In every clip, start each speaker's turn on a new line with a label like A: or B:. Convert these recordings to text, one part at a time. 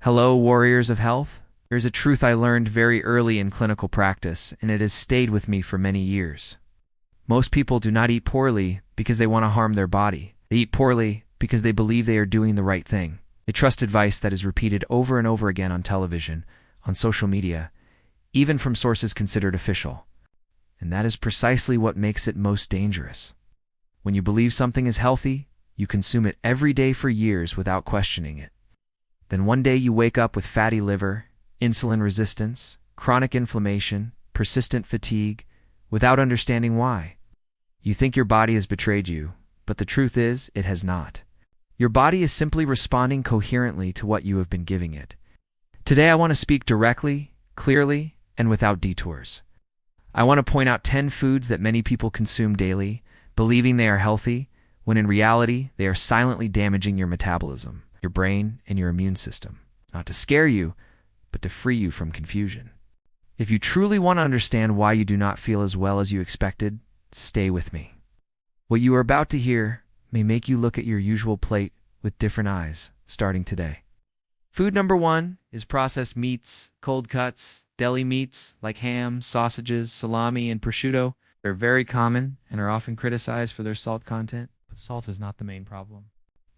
A: Hello, warriors of health. There's a truth I learned very early in clinical practice, and it has stayed with me for many years. Most people do not eat poorly because they want to harm their body. They eat poorly because they believe they are doing the right thing. They trust advice that is repeated over and over again on television, on social media, even from sources considered official. And that is precisely what makes it most dangerous. When you believe something is healthy, you consume it every day for years without questioning it. Then one day you wake up with fatty liver, insulin resistance, chronic inflammation, persistent fatigue, without understanding why. You think your body has betrayed you, but the truth is, it has not. Your body is simply responding coherently to what you have been giving it. Today I want to speak directly, clearly, and without detours. I want to point out 10 foods that many people consume daily, believing they are healthy, when in reality they are silently damaging your metabolism, your brain, and your immune system. Not to scare you, but to free you from confusion. If you truly want to understand why you do not feel as well as you expected, stay with me. What you are about to hear may make you look at your usual plate with different eyes, starting today. Food number 1 is processed meats, cold cuts, deli meats like ham, sausages, salami, and prosciutto. They're very common and are often criticized for their salt content, but salt is not the main problem.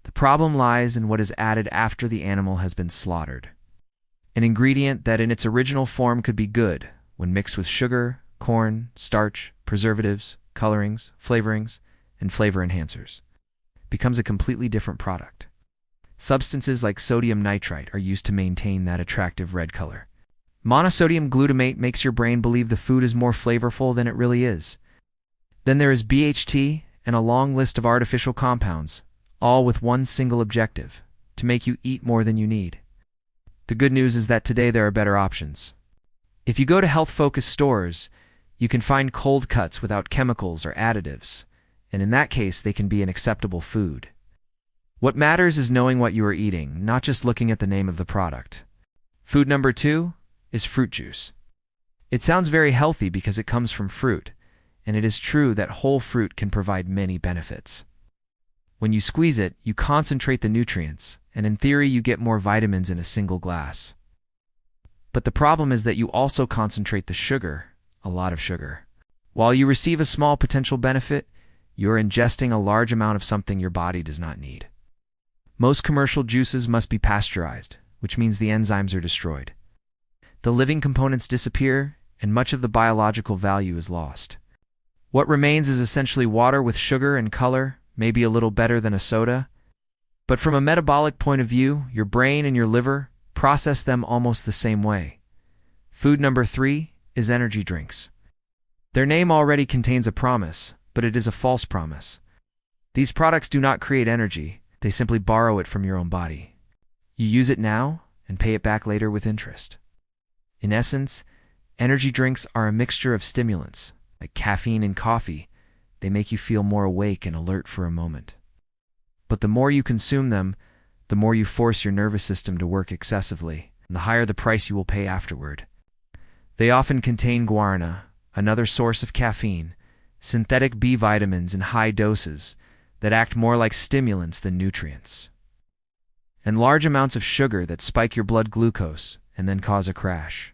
A: The problem lies in what is added after the animal has been slaughtered. An ingredient that in its original form could be good when mixed with sugar, corn, starch, preservatives, colorings, flavorings, and flavor enhancers becomes a completely different product. Substances like sodium nitrite are used to maintain that attractive red color. Monosodium glutamate makes your brain believe the food is more flavorful than it really is. Then there is BHT and a long list of artificial compounds, all with one single objective: to make you eat more than you need. The good news is that today there are better options. If you go to health-focused stores, you can find cold cuts without chemicals or additives, and in that case they can be an acceptable food. What matters is knowing what you are eating, not just looking at the name of the product. Food number 2 is fruit juice. It sounds very healthy because it comes from fruit, and it is true that whole fruit can provide many benefits. When you squeeze it, you concentrate the nutrients, and in theory you get more vitamins in a single glass. But the problem is that you also concentrate the sugar, a lot of sugar. While you receive a small potential benefit, you are ingesting a large amount of something your body does not need. Most commercial juices must be pasteurized, which means the enzymes are destroyed. The living components disappear, and much of the biological value is lost. What remains is essentially water with sugar and color, maybe a little better than a soda. But from a metabolic point of view, your brain and your liver process them almost the same way. Food number 3 is energy drinks. Their name already contains a promise, but it is a false promise. These products do not create energy, they simply borrow it from your own body. You use it now and pay it back later with interest. In essence, energy drinks are a mixture of stimulants, like caffeine and coffee. They make you feel more awake and alert for a moment. But the more you consume them, the more you force your nervous system to work excessively, and the higher the price you will pay afterward. They often contain guarana, another source of caffeine, synthetic B vitamins in high doses that act more like stimulants than nutrients, and large amounts of sugar that spike your blood glucose and then cause a crash.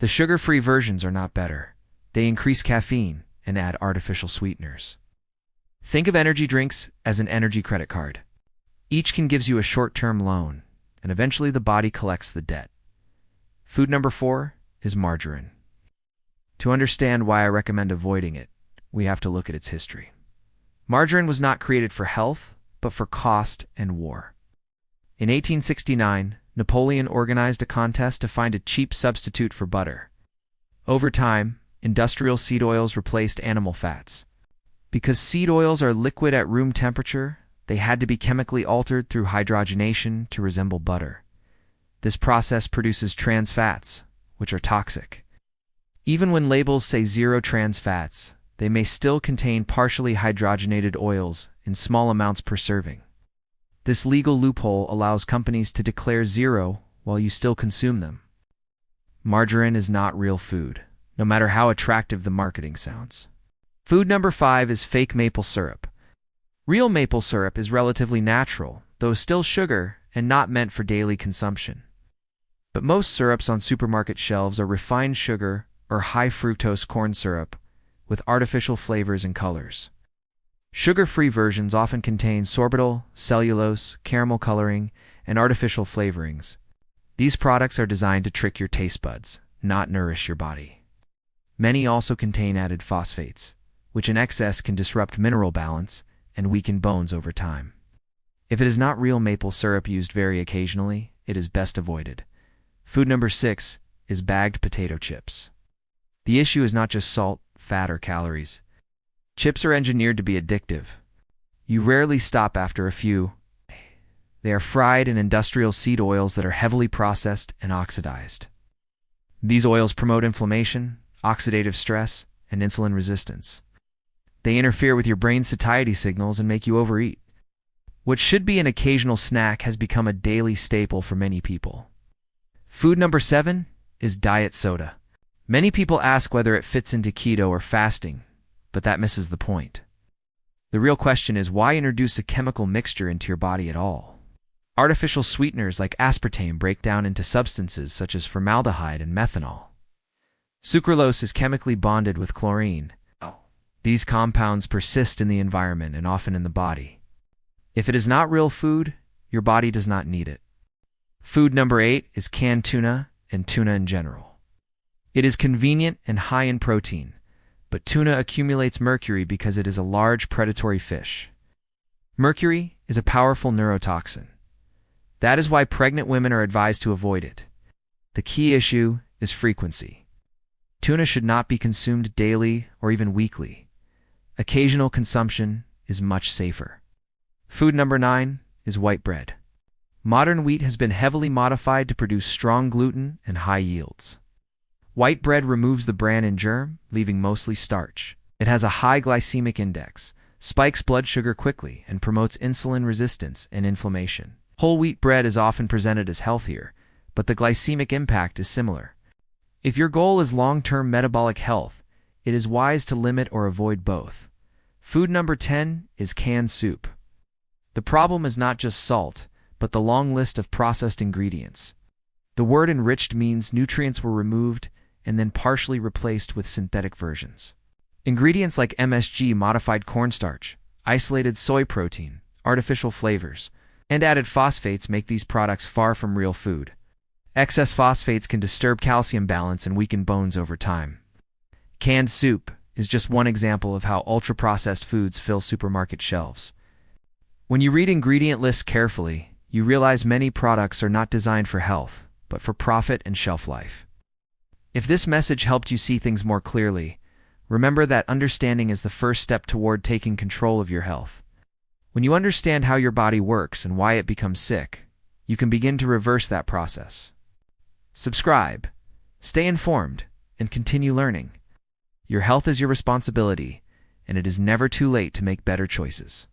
A: The sugar-free versions are not better. They increase caffeine and add artificial sweeteners. Think of energy drinks as an energy credit card. Each can give you a short-term loan, and eventually the body collects the debt. Food number 4 is margarine. To understand why I recommend avoiding it, we have to look at its history. Margarine was not created for health, but for cost and war. In 1869, Napoleon organized a contest to find a cheap substitute for butter. Over time, industrial seed oils replaced animal fats. Because seed oils are liquid at room temperature, they had to be chemically altered through hydrogenation to resemble butter. This process produces trans fats, which are toxic. Even when labels say 0 trans fats, they may still contain partially hydrogenated oils in small amounts per serving. This legal loophole allows companies to declare 0 while you still consume them. Margarine is not real food, no matter how attractive the marketing sounds. Food number 5 is fake maple syrup. Real maple syrup is relatively natural, though still sugar and not meant for daily consumption. But most syrups on supermarket shelves are refined sugar or high fructose corn syrup with artificial flavors and colors. Sugar-free versions often contain sorbitol, cellulose, caramel coloring, and artificial flavorings. These products are designed to trick your taste buds, not nourish your body. Many also contain added phosphates, which in excess can disrupt mineral balance and weaken bones over time. If it is not real maple syrup used very occasionally, it is best avoided. Food number 6 is bagged potato chips. The issue is not just salt, fat, or calories. Chips are engineered to be addictive. You rarely stop after a few. They are fried in industrial seed oils that are heavily processed and oxidized. These oils promote inflammation, oxidative stress, and insulin resistance. They interfere with your brain's satiety signals and make you overeat. What should be an occasional snack has become a daily staple for many people. Food number 7 is diet soda. Many people ask whether it fits into keto or fasting, but that misses the point. The real question is, why introduce a chemical mixture into your body at all? Artificial sweeteners like aspartame break down into substances such as formaldehyde and methanol. Sucralose is chemically bonded with chlorine. These compounds persist in the environment and often in the body. If it is not real food, your body does not need it. Food number 8 is canned tuna and tuna in general. It is convenient and high in protein, but tuna accumulates mercury because it is a large predatory fish. Mercury is a powerful neurotoxin. That is why pregnant women are advised to avoid it. The key issue is frequency. Tuna should not be consumed daily or even weekly. Occasional consumption is much safer. Food number 9 is white bread. Modern wheat has been heavily modified to produce strong gluten and high yields. White bread removes the bran and germ, leaving mostly starch. It has a high glycemic index, spikes blood sugar quickly, and promotes insulin resistance and inflammation. Whole wheat bread is often presented as healthier, but the glycemic impact is similar. If your goal is long-term metabolic health, it is wise to limit or avoid both. Food number 10 is canned soup. The problem is not just salt, but the long list of processed ingredients. The word enriched means nutrients were removed and then partially replaced with synthetic versions. Ingredients like MSG, modified cornstarch, isolated soy protein, artificial flavors, and added phosphates make these products far from real food. Excess phosphates can disturb calcium balance and weaken bones over time. Canned soup is just one example of how ultra-processed foods fill supermarket shelves. When you read ingredient lists carefully, you realize many products are not designed for health, but for profit and shelf life. If this message helped you see things more clearly, remember that understanding is the first step toward taking control of your health. When you understand how your body works and why it becomes sick, you can begin to reverse that process. Subscribe, stay informed, and continue learning. Your health is your responsibility, and it is never too late to make better choices.